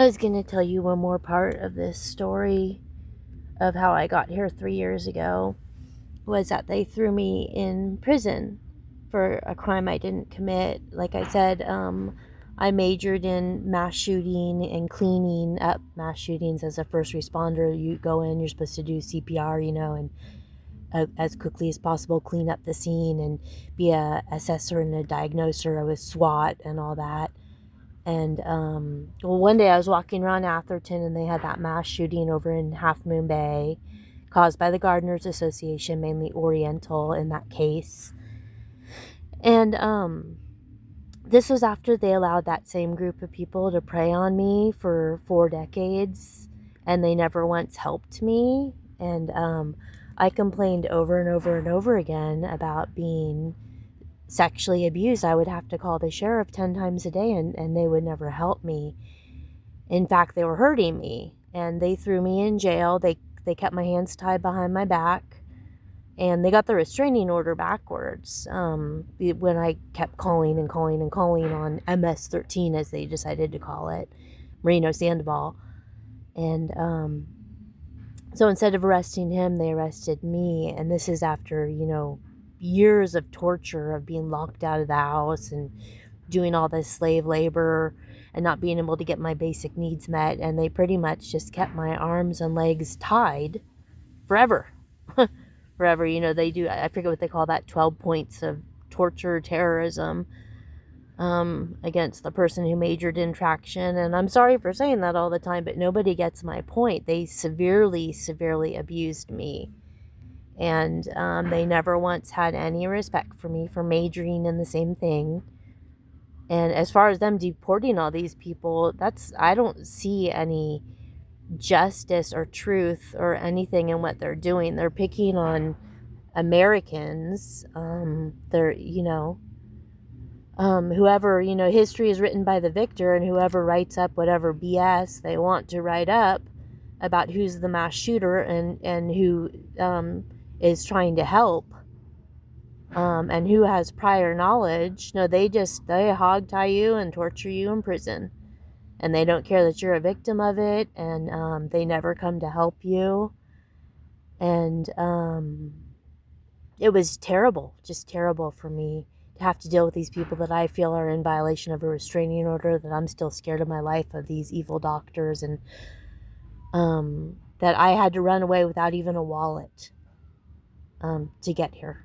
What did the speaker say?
I was going to tell you one more part of this story of how I got here 3 years ago. Was that they threw me in prison for a crime I didn't commit. Like I said, I majored in mass shooting and cleaning up mass shootings as a first responder. You go in, you're supposed to do CPR, and as quickly as possible clean up the scene and be a assessor and a diagnoser with SWAT and all that. And well, one day I was walking around Atherton and they had that mass shooting over in Half Moon Bay caused by the Gardeners Association, mainly Oriental in that case. And this was after they allowed that same group of people to prey on me for 4 decades, and they never once helped me. And I complained over and over and over again about being sexually abused. I would have to call the sheriff 10 times a day, and they would never help me. In fact, they were hurting me, and they threw me in jail. They kept my hands tied behind my back, and they got the restraining order backwards when I kept calling and calling and calling on MS-13, as they decided to call it, Marino Sandoval. And so instead of arresting him, they arrested me. And this is after, years of torture of being locked out of the house and doing all this slave labor and not being able to get my basic needs met. And they pretty much just kept my arms and legs tied forever. Forever. They do, I forget what they call that, 12 points of torture, terrorism against the person who majored in traction. And I'm sorry for saying that all the time, but nobody gets my point. They severely, severely abused me. And they never once had any respect for me for majoring in the same thing. And as far as them deporting all these people, I don't see any justice or truth or anything in what they're doing. They're picking on Americans. They're, whoever, history is written by the victor, and whoever writes up whatever BS they want to write up about who's the mass shooter and who is trying to help, and who has prior knowledge. No, they hog tie you and torture you in prison, and they don't care that you're a victim of it, and they never come to help you. And it was terrible, just terrible for me to have to deal with these people that I feel are in violation of a restraining order, that I'm still scared of my life of these evil doctors, and that I had to run away without even a wallet to get here.